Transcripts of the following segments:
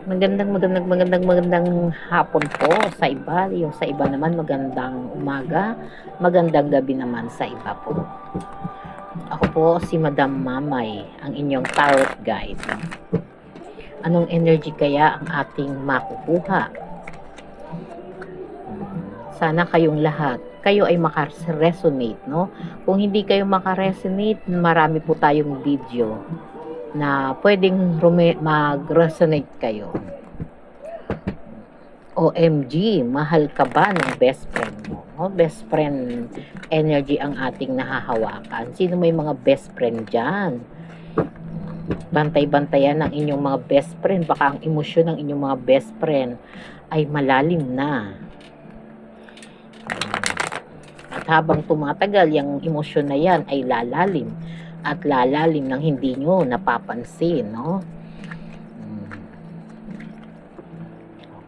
Magandang hapon po sa iba. Yung sa iba naman magandang umaga, magandang gabi naman sa iba po. Ako po si Madam Mamay, ang inyong tarot guide. Anong energy kaya ang ating makukuha? Sana kayong lahat, kayo ay makaresonate, no? Kung hindi kayo makaresonate, marami po tayong video na pwedeng mag-resonate kayo. OMG, mahal ka ba ng best friend mo? No? Best friend energy ang ating nahahawakan. Sino may mga best friend dyan? Bantay-bantayan ng inyong mga best friend. Baka ang emosyon ng inyong mga best friend ay malalim na. At habang tumatagal, yung emosyon na yan ay lalalim. At lalalim ng hindi nyo napapansin, no?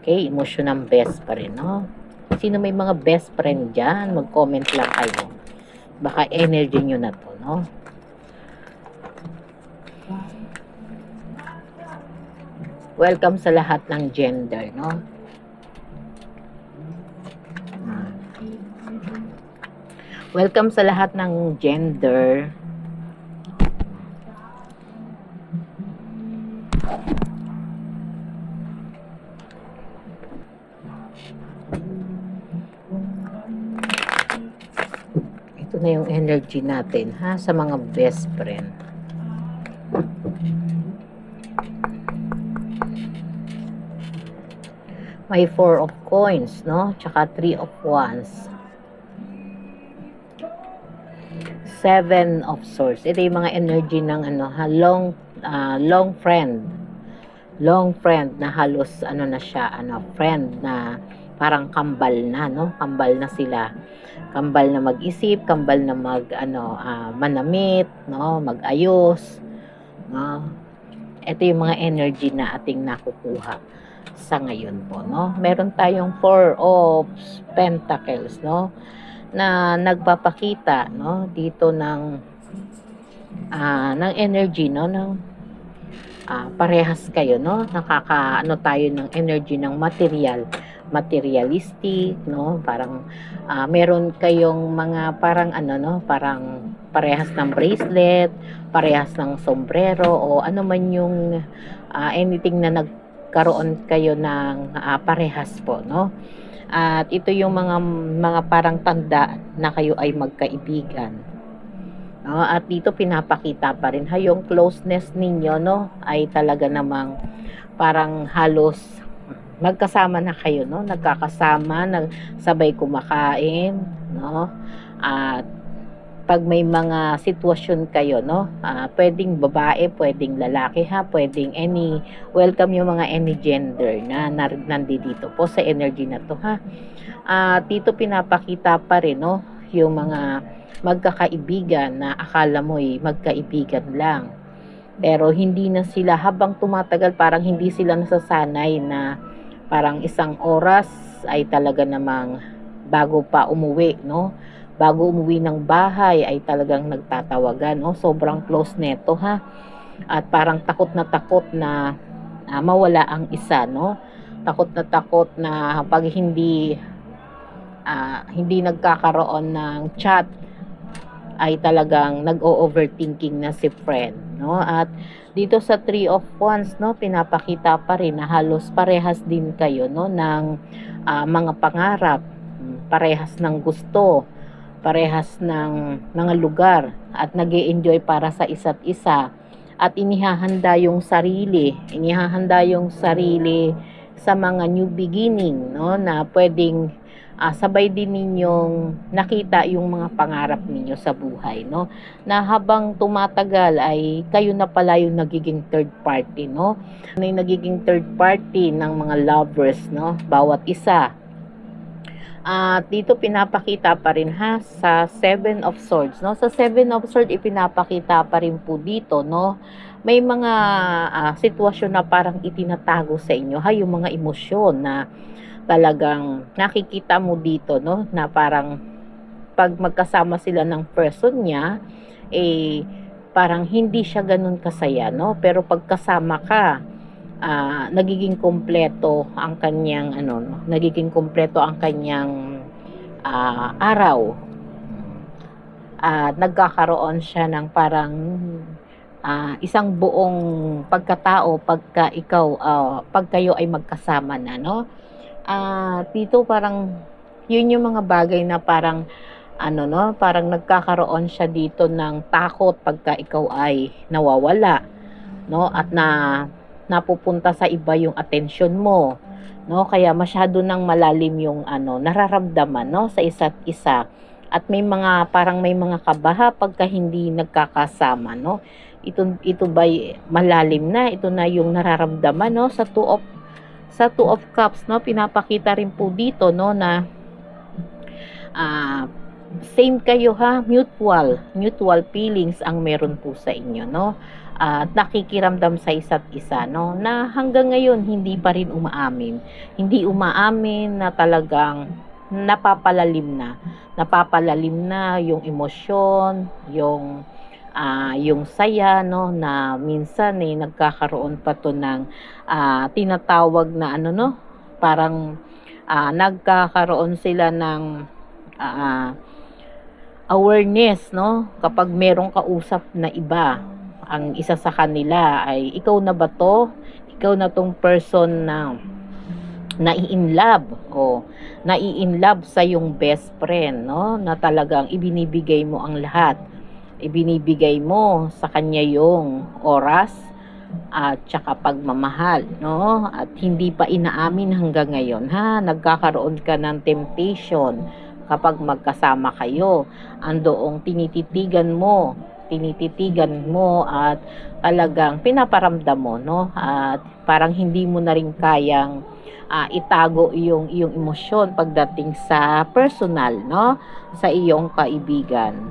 Okay, emosyon ng best friend, no? Sino may mga best friend dyan? Mag-comment lang kayo. Baka energy nyo na to, no? Welcome sa lahat ng gender, no? Welcome sa lahat ng gender. Ito na yung energy natin, ha? Sa mga best friend. May 4 of coins, no? Tsaka 3 of wands. 7 of swords. Ito yung mga energy ng ano, ha? Long friend. Long friend na halos ano na siya, friend na parang kambal na, no? Kambal na sila. Kambal na mag-isip, kambal na manamit, no? Mag-ayos, no? Ito yung mga energy na ating nakukuha sa ngayon po, no? Meron tayong 4 of pentacles, no? Na nagpapakita, no, dito ng energy, no, ng parehas kayo, no, tayo ng energy ng materialistic, no, parang meron kayong mga parang no, parang parehas ng bracelet, parehas ng sombrero, o ano man yung anything na nagkaroon kayo ng parehas po, no. At ito yung mga parang tanda na kayo ay magkaibigan. No? At dito pinapakita pa rin yung closeness ninyo, no, ay talaga namang parang halos magkasama na kayo, no, nagkakasama, nagsabay kumakain, no. At pag may mga sitwasyon kayo, no, pwedeng babae, pwedeng lalaki, ha, pwedeng welcome yung mga any gender na nandito po sa energy na to, ha. Dito pinapakita pa rin, no, yung mga magkakaibigan na akala mo'y magkaibigan lang, pero hindi na sila, habang tumatagal parang hindi sila nasasanay na parang isang oras ay talaga namang bago pa umuwi, no, bago umuwi ng bahay ay talagang nagtatawagan, no? Sobrang close neto, ha. At parang takot na mawala ang isa, no? Takot na pag hindi nagkakaroon ng chat ay talagang nag-o-overthinking na si friend, no? At dito sa 3 of wands, no, pinapakita pa rin na halos parehas din kayo, no, ng mga pangarap, parehas ng gusto, parehas ng mga lugar, at nag-e-enjoy para sa isa't isa, at inihahanda yung sarili sa mga new beginning, no, na pwedeng sabay din ninyong nakita yung mga pangarap ninyo sa buhay, no, na habang tumatagal ay kayo na pala yung nagiging third party, no, yung nagiging third party ng mga lovers, no, bawat isa. Dito pinapakita pa rin, ha, sa 7 of swords, no. Sa 7 of swords ipinapakita pa rin po dito, no, may mga sitwasyon na parang itinatago sa inyo, ha, yung mga emosyon na talagang nakikita mo dito, no, na parang pag magkasama sila ng person niya, parang hindi siya ganun kasaya, no, pero pag kasama ka nagiging kumpleto ang kanyang ano, no, nagiging kumpleto ang kanyang araw. At nagkakaroon siya ng parang isang buong pagkatao pag kayo ay magkasama na, no? Dito parang yun yung mga bagay na parang ano, no, parang nagkakaroon siya dito ng takot pagka ikaw ay nawawala, no, at napupunta sa iba yung atensyon mo, no, kaya masyado nang malalim yung ano nararamdaman, no, sa isa't isa, at may mga parang may mga kabaha pagka hindi nagkakasama, no. Ito ba malalim na, ito na yung nararamdaman, no, sa two of cups, no, pinapakita rin po dito, no, na same kayo, ha, mutual feelings ang meron po sa inyo, no, at nakikiramdam sa isa't isa, no, na hanggang ngayon hindi pa rin hindi umaamin na talagang napapalalim na yung emosyon, yung saya, no, na minsan nagkakaroon pa to ng tinatawag na ano, no, parang nagkakaroon sila ng awareness, no, kapag merong kausap na iba, ang isa sa kanila ay ikaw na ba to, ikaw na tong person na nai-inlove o nai-inlove sa yung best friend, no, na talagang ibinibigay mo ang lahat, ibinibigay mo sa kanya yung oras at saka pagmamahal, no, at hindi pa inaamin hanggang ngayon, ha, nagkakaroon ka ng temptation kapag magkasama kayo, andoong tinititigan mo at talagang pinaparamdam mo, no, at parang hindi mo na rin kayang itago yung emosyon pagdating sa personal, no, sa iyong kaibigan.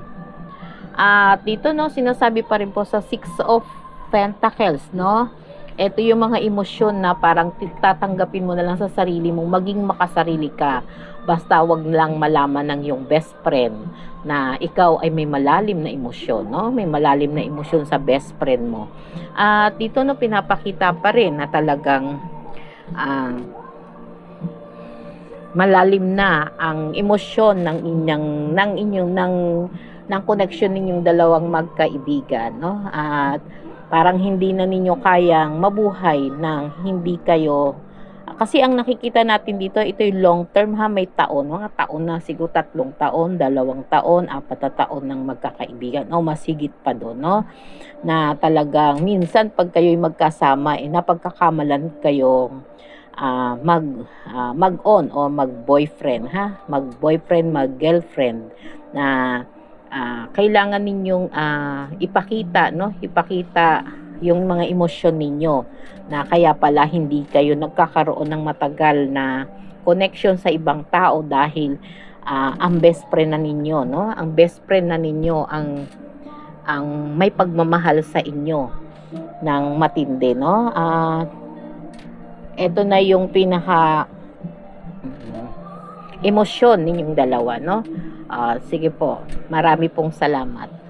At dito, no, sinasabi pa rin po sa Six of Pentacles, no, ito yung mga emosyon na parang tatanggapin mo na lang sa sarili mo, maging makasarili ka, basta wag lang malaman ng yung best friend na ikaw ay may malalim na emosyon, no, may malalim na emosyon sa best friend mo. At dito, no, pinapakita pa rin na talagang malalim na ang emosyon ng connection ninyong dalawang magkaibigan, no, at parang hindi na ninyo kayang mabuhay nang hindi kayo, kasi ang nakikita natin dito, ito yung long term, ha, may mga taon na, siguro 3 taon, 2 taon, 4 na taon ng magkakaibigan, o masigit pa doon, no, na talagang minsan pag kayo'y magkasama, napagkakamalan kayong mag-on o mag-boyfriend, ha, mag-boyfriend, mag-girlfriend, na kailangan ninyong ipakita, no, ipakita yung mga emosyon ninyo, na kaya pala hindi kayo nagkakaroon ng matagal na connection sa ibang tao dahil ang best friend na ninyo, no, ang best friend na ninyo ang may pagmamahal sa inyo ng matindi, no. Ito na yung pinaka emosyon ninyong dalawa, no. Sige po, marami pong salamat.